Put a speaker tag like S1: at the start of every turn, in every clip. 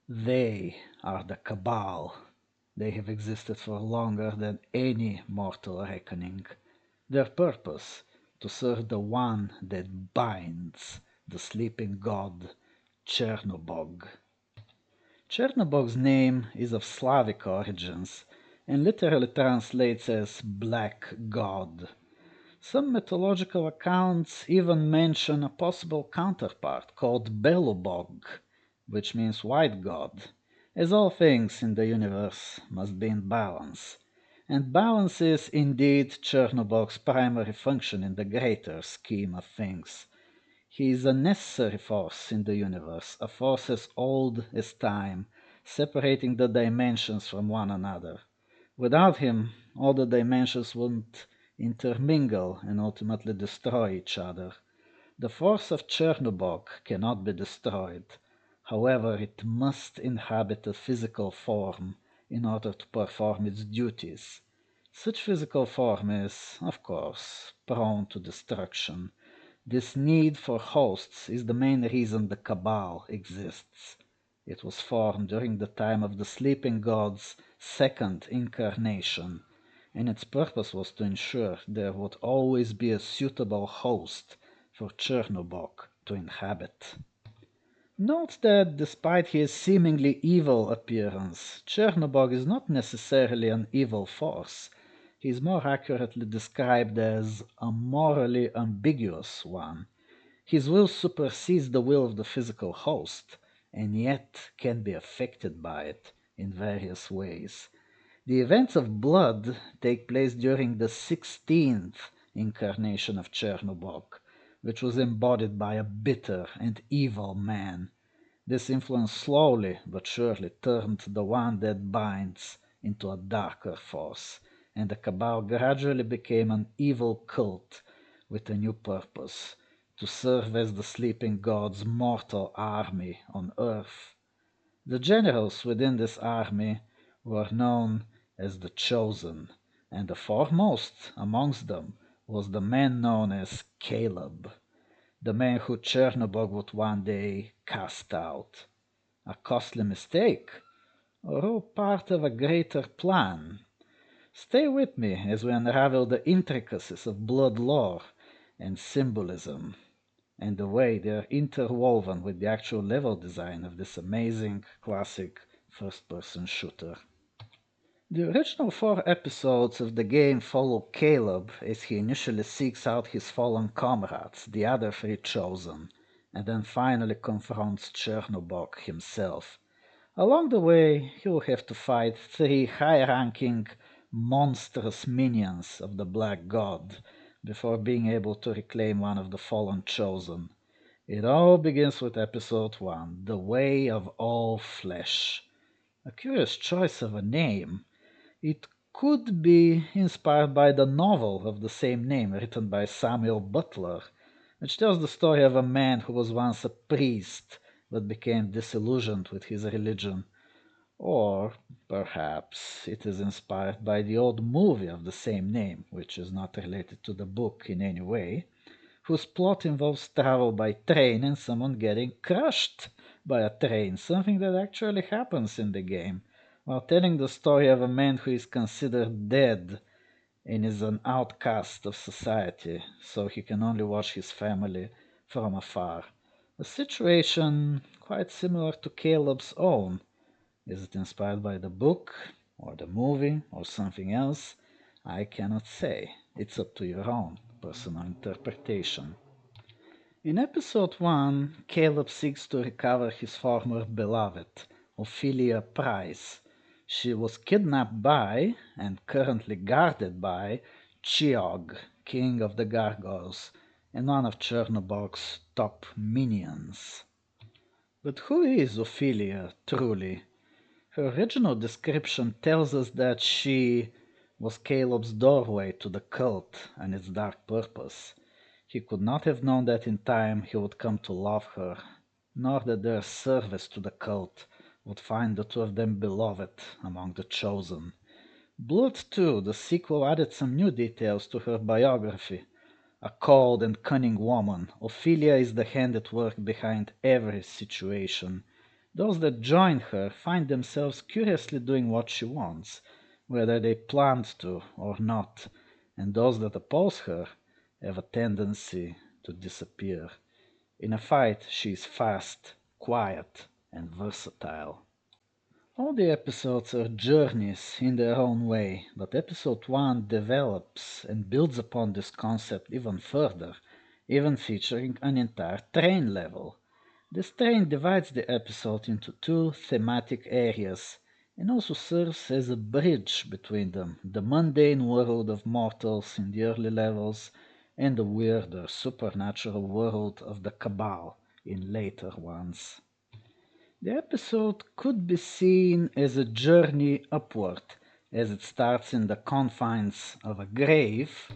S1: They are the Cabal. They have existed for longer than any mortal reckoning. Their purpose, to serve the one that binds the sleeping god, Chernobog. Chernobog's name is of Slavic origins and literally translates as Black God. Some mythological accounts even mention a possible counterpart called Belobog, which means white god, as all things in the universe must be in balance. And balance is indeed Chernobog's primary function in the greater scheme of things. He is a necessary force in the universe, a force as old as time, separating the dimensions from one another. Without him, all the dimensions wouldn't intermingle and ultimately destroy each other. The force of Chernobog cannot be destroyed. However, it must inhabit a physical form in order to perform its duties. Such physical form is, of course, prone to destruction. This need for hosts is the main reason the Cabal exists. It was formed during the time of the sleeping god's second incarnation, and its purpose was to ensure there would always be a suitable host for Chernobog to inhabit. Note that despite his seemingly evil appearance, Chernobog is not necessarily an evil force. He is more accurately described as a morally ambiguous one. His will supersedes the will of the physical host, and yet can be affected by it in various ways. The events of blood take place during the 16th incarnation of Chernobog, which was embodied by a bitter and evil man. This influence slowly but surely turned the one that binds into a darker force, and the Cabal gradually became an evil cult with a new purpose, to serve as the sleeping god's mortal army on Earth. The generals within this army were known as the Chosen, and the foremost amongst them was the man known as Caleb, the man who Chernobog would one day cast out. A costly mistake, or all part of a greater plan? Stay with me as we unravel the intricacies of blood lore and symbolism, and the way they are interwoven with the actual level design of this amazing classic first-person shooter. The original 4 episodes of the game follow Caleb as he initially seeks out his fallen comrades, the other 3 Chosen, and then finally confronts Chernobog himself. Along the way, he will have to fight 3 high-ranking, monstrous minions of the Black God before being able to reclaim one of the fallen Chosen. It all begins with episode 1, The Way of All Flesh. A curious choice of a name. It could be inspired by the novel of the same name written by Samuel Butler, which tells the story of a man who was once a priest but became disillusioned with his religion. Or perhaps it is inspired by the old movie of the same name, which is not related to the book in any way, whose plot involves travel by train and someone getting crushed by a train, something that actually happens in the game, while telling the story of a man who is considered dead and is an outcast of society, so he can only watch his family from afar. A situation quite similar to Caleb's own. Is it inspired by the book, or the movie, or something else? I cannot say. It's up to your own personal interpretation. In episode 1, Caleb seeks to recover his former beloved, Ophelia Price. She was kidnapped by, and currently guarded by, Chiog, king of the Gargoyles, and one of Chernobog's top minions. But who is Ophelia, truly? Her original description tells us that she was Caleb's doorway to the cult and its dark purpose. He could not have known that in time he would come to love her, nor that their service to the cult would find the two of them beloved among the chosen. Blood 2, the sequel, added some new details to her biography. A cold and cunning woman, Ophelia is the hand at work behind every situation. Those that join her find themselves curiously doing what she wants, whether they planned to or not, and those that oppose her have a tendency to disappear. In a fight, she is fast, quiet, and versatile. All the episodes are journeys in their own way, but episode 1 develops and builds upon this concept even further, even featuring an entire train level. This train divides the episode into two thematic areas and also serves as a bridge between them, the mundane world of mortals in the early levels and the weirder supernatural world of the Cabal in later ones. The episode could be seen as a journey upward, as it starts in the confines of a grave,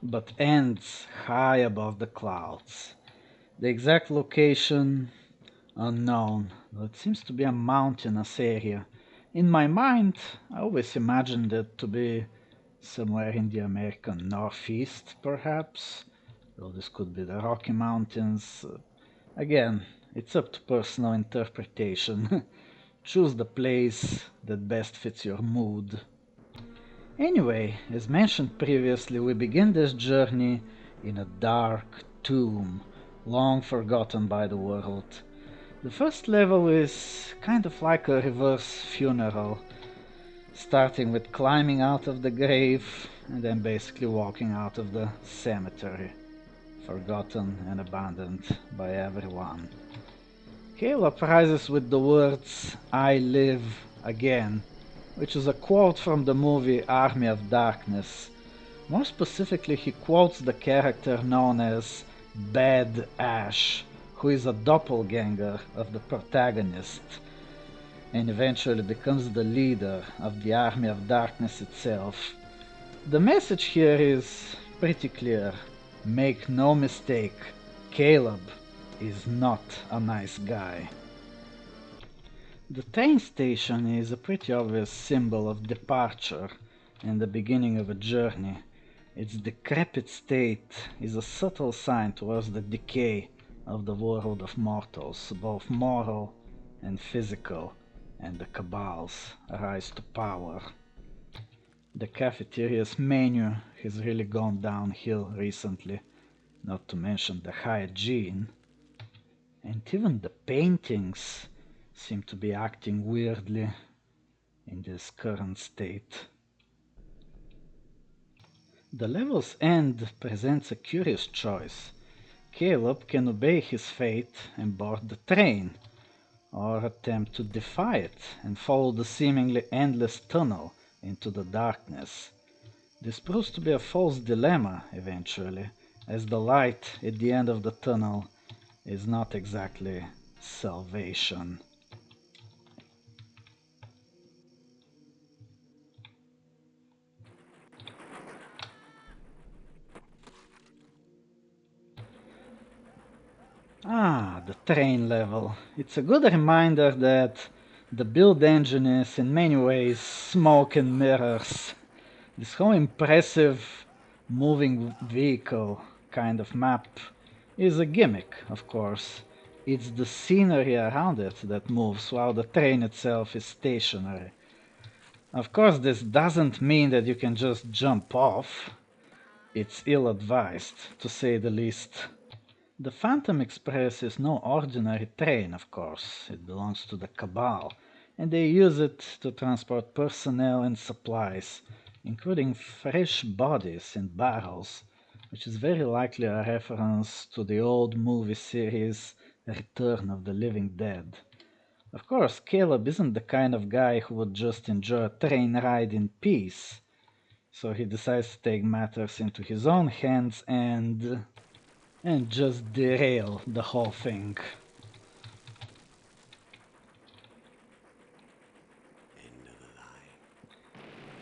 S1: but ends high above the clouds. The exact location unknown, though it seems to be a mountainous area. In my mind, I always imagined it to be somewhere in the American Northeast, perhaps, though this could be the Rocky Mountains. Again, it's up to personal interpretation. Choose the place that best fits your mood. Anyway, as mentioned previously, we begin this journey in a dark tomb, long forgotten by the world. The first level is kind of like a reverse funeral, starting with climbing out of the grave and then basically walking out of the cemetery, forgotten and abandoned by everyone. Caleb rises with the words, "I live again," which is a quote from the movie Army of Darkness. More specifically, he quotes the character known as Bad Ash, who is a doppelganger of the protagonist, and eventually becomes the leader of the Army of Darkness itself. The message here is pretty clear. Make no mistake, Caleb is not a nice guy. The train station is a pretty obvious symbol of departure and the beginning of a journey. Its decrepit state is a subtle sign towards the decay of the world of mortals, both moral and physical, and the Cabal's rise to power. The cafeteria's menu has really gone downhill recently, not to mention the hygiene, and even the paintings seem to be acting weirdly in this current state. The level's end presents a curious choice. Caleb can obey his fate and board the train, or attempt to defy it and follow the seemingly endless tunnel into the darkness. This proves to be a false dilemma eventually, as the light at the end of the tunnel is not exactly salvation. The train level. It's a good reminder that the build engine is in many ways smoke and mirrors. This whole impressive moving vehicle kind of map is a gimmick, of course. It's the scenery around it that moves while the train itself is stationary. Of course, this doesn't mean that you can just jump off. It's ill-advised, to say the least. The Phantom Express is no ordinary train, of course. It belongs to the Cabal, and they use it to transport personnel and supplies, including fresh bodies in barrels, which is very likely a reference to the old movie series Return of the Living Dead. Of course, Caleb isn't the kind of guy who would just enjoy a train ride in peace, so he decides to take matters into his own hands and just derail the whole thing.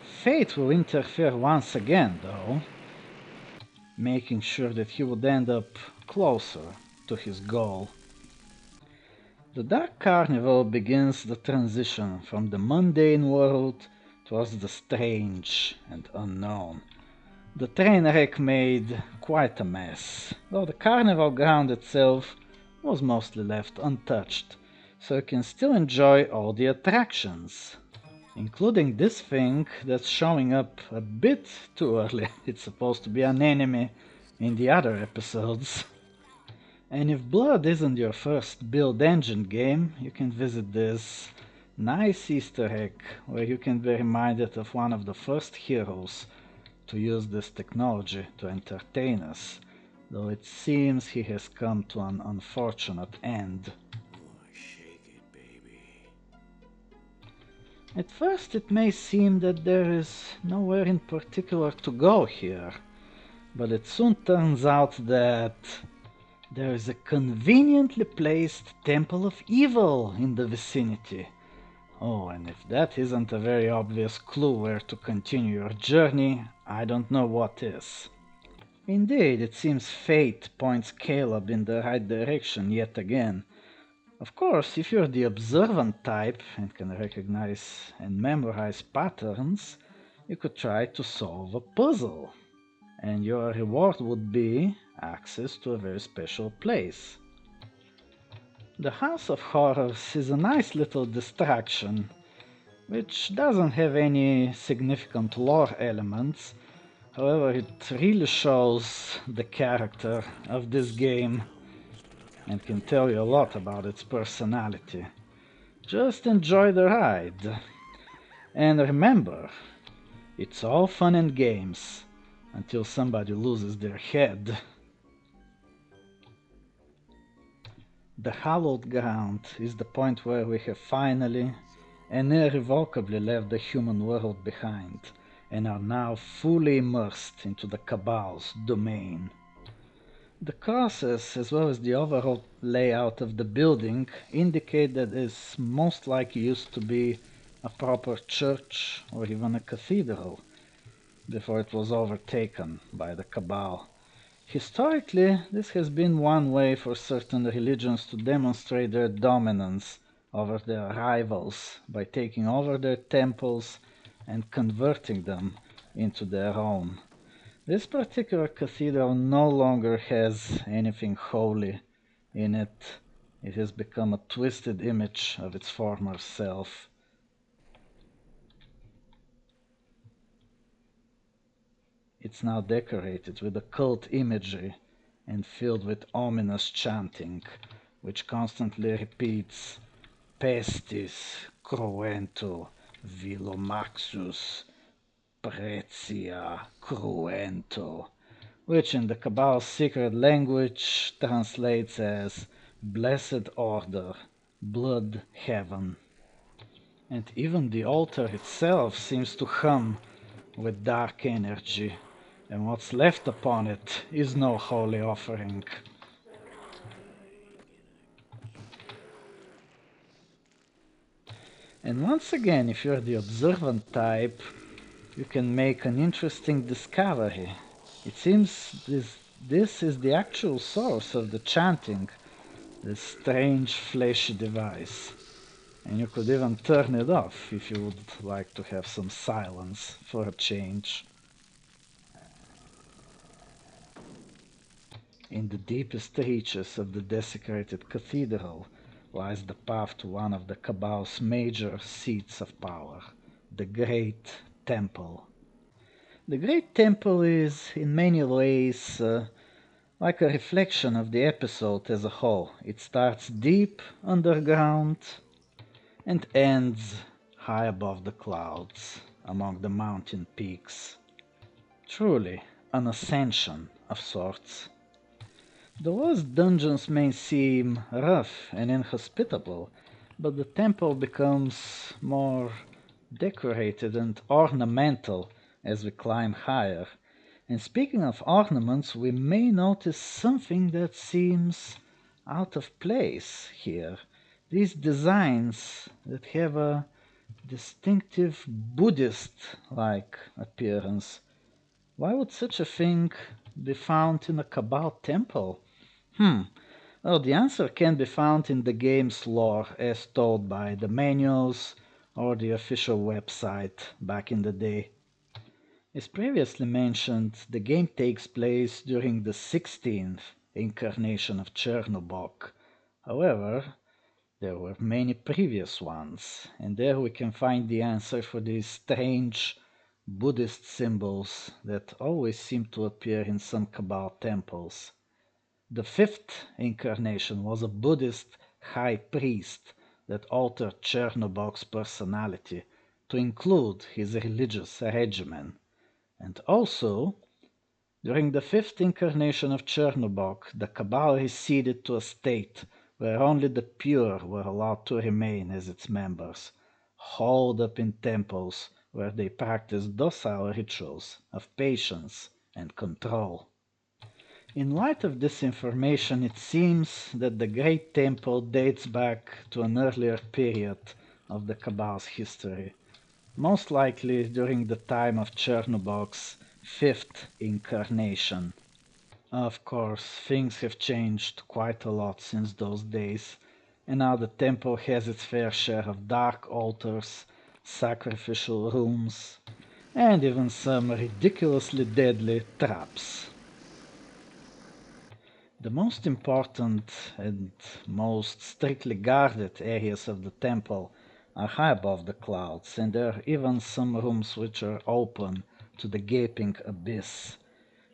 S1: Fate will interfere once again, though, making sure that he would end up closer to his goal. The Dark Carnival begins the transition from the mundane world towards the strange and unknown. The train wreck made quite a mess, though the carnival ground itself was mostly left untouched, so you can still enjoy all the attractions, including this thing that's showing up a bit too early. It's supposed to be an enemy in the other episodes. And if Blood isn't your first build engine game, you can visit this nice Easter egg where you can be reminded of one of the first heroes to use this technology to entertain us, though it seems he has come to an unfortunate end. At first it may seem that there is nowhere in particular to go here, but it soon turns out that there is a conveniently placed Temple of Evil in the vicinity. Oh, and if that isn't a very obvious clue where to continue your journey, I don't know what is. Indeed, it seems fate points Caleb in the right direction yet again. Of course, if you're the observant type and can recognize and memorize patterns, you could try to solve a puzzle, and your reward would be access to a very special place. The House of Horrors is a nice little distraction, which doesn't have any significant lore elements. However, it really shows the character of this game and can tell you a lot about its personality. Just enjoy the ride. And remember, it's all fun and games until somebody loses their head. The hallowed ground is the point where we have finally and irrevocably left the human world behind and are now fully immersed into the Cabal's domain. The crosses, as well as the overall layout of the building, indicate that this most likely used to be a proper church or even a cathedral before it was overtaken by the Cabal. Historically, this has been one way for certain religions to demonstrate their dominance over their rivals by taking over their temples and converting them into their own. This particular cathedral no longer has anything holy in it. It has become a twisted image of its former self. It's now decorated with occult imagery and filled with ominous chanting, which constantly repeats Pestis cruento Vilomaxus Prezia cruento, which in the Cabal's secret language translates as Blessed Order, Blood Heaven. And even the altar itself seems to hum with dark energy, and what's left upon it is no holy offering. And once again, if you're the observant type, you can make an interesting discovery. It seems this is the actual source of the chanting, this strange fleshy device. And you could even turn it off if you would like to have some silence for a change. In the deepest reaches of the desecrated cathedral lies the path to one of the Cabal's major seats of power, the Great Temple. The Great Temple is, in many ways, like a reflection of the episode as a whole. It starts deep underground and ends high above the clouds, among the mountain peaks. Truly, an ascension of sorts. Those dungeons may seem rough and inhospitable, but the temple becomes more decorated and ornamental as we climb higher. And speaking of ornaments, we may notice something that seems out of place here. These designs that have a distinctive Buddhist-like appearance. Why would such a thing be found in a Cabal temple? Well, the answer can be found in the game's lore as told by the manuals or the official website back in the day. As previously mentioned, the game takes place during the 16th incarnation of Chernobog. However, there were many previous ones, and there we can find the answer for these strange Buddhist symbols that always seem to appear in some Cabal temples. The fifth incarnation was a Buddhist high priest that altered Chernobog's personality to include his religious regimen. And also, during the fifth incarnation of Chernobog, the Cabal receded to a state where only the pure were allowed to remain as its members, holed up in temples where they practiced docile rituals of patience and control. In light of this information, it seems that the Great Temple dates back to an earlier period of the Cabal's history, most likely during the time of Chernobog's fifth incarnation. Of course, things have changed quite a lot since those days, and now the temple has its fair share of dark altars, sacrificial rooms, and even some ridiculously deadly traps. The most important and most strictly guarded areas of the temple are high above the clouds, and there are even some rooms which are open to the gaping abyss.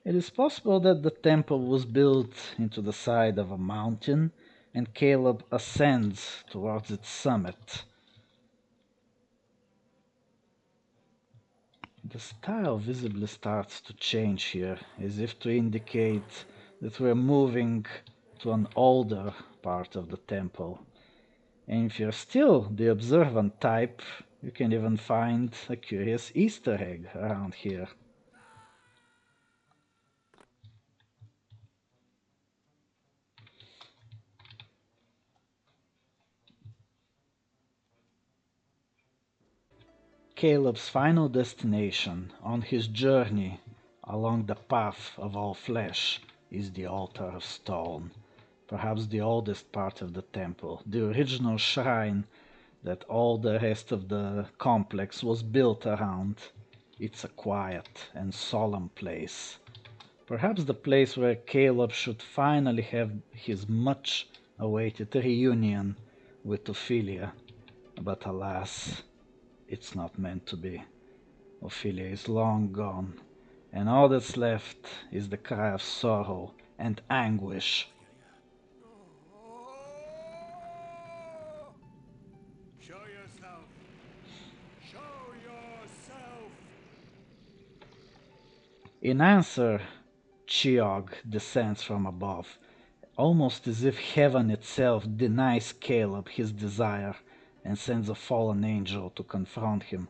S1: It is possible that the temple was built into the side of a mountain, and Caleb ascends towards its summit. The style visibly starts to change here, as if to indicate that we're moving to an older part of the temple. And if you're still the observant type, you can even find a curious Easter egg around here. Caleb's final destination on his journey along the path of all flesh is the altar of stone, perhaps the oldest part of the temple, the original shrine that all the rest of the complex was built around. It's a quiet and solemn place. Perhaps the place where Caleb should finally have his much awaited reunion with Ophelia. But alas, it's not meant to be. Ophelia is long gone, and all that's left is the cry of sorrow and anguish.
S2: Show yourself! Show yourself!
S1: In answer, Chiog descends from above, almost as if heaven itself denies Caleb his desire and sends a fallen angel to confront him.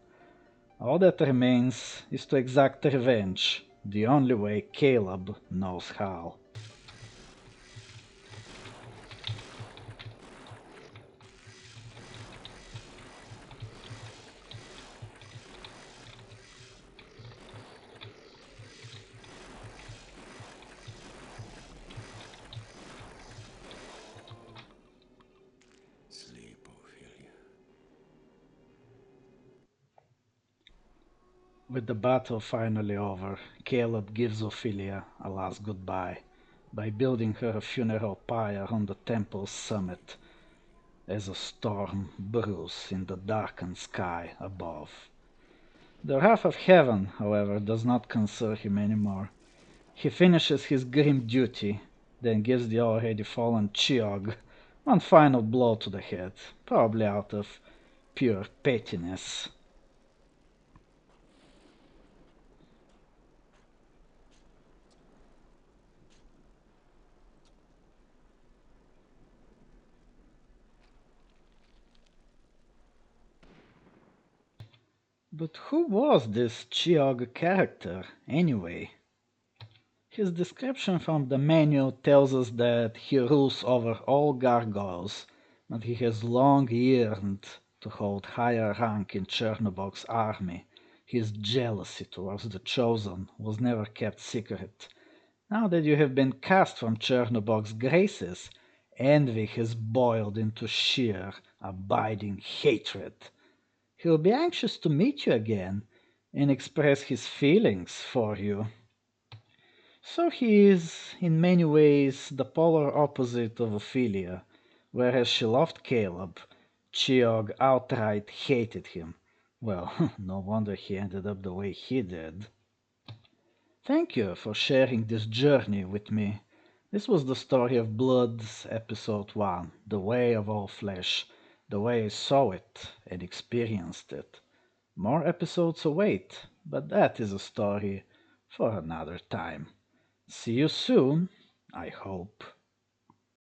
S1: All that remains is to exact revenge, the only way Caleb knows how.
S2: Sleep, Ophelia.
S1: With the battle finally over, Caleb gives Ophelia a last goodbye by building her a funeral pyre on the temple's summit as a storm brews in the darkened sky above. The wrath of heaven, however, does not concern him anymore. He finishes his grim duty, then gives the already fallen Chiog one final blow to the head, probably out of pure pettiness. But who was this Chiog character, anyway? His description from the manual tells us that he rules over all gargoyles, but he has long yearned to hold higher rank in Chernobog's army. His jealousy towards the Chosen was never kept secret. Now that you have been cast from Chernobog's graces, envy has boiled into sheer, abiding hatred. He'll be anxious to meet you again, and express his feelings for you. So he is, in many ways, the polar opposite of Ophelia. Whereas she loved Caleb, Chiog outright hated him. Well, no wonder he ended up the way he did. Thank you for sharing this journey with me. This was the story of Blood's episode 1, The Way of All Flesh, the way I saw it and experienced it. More episodes await, but that is a story for another time. See you soon, I hope.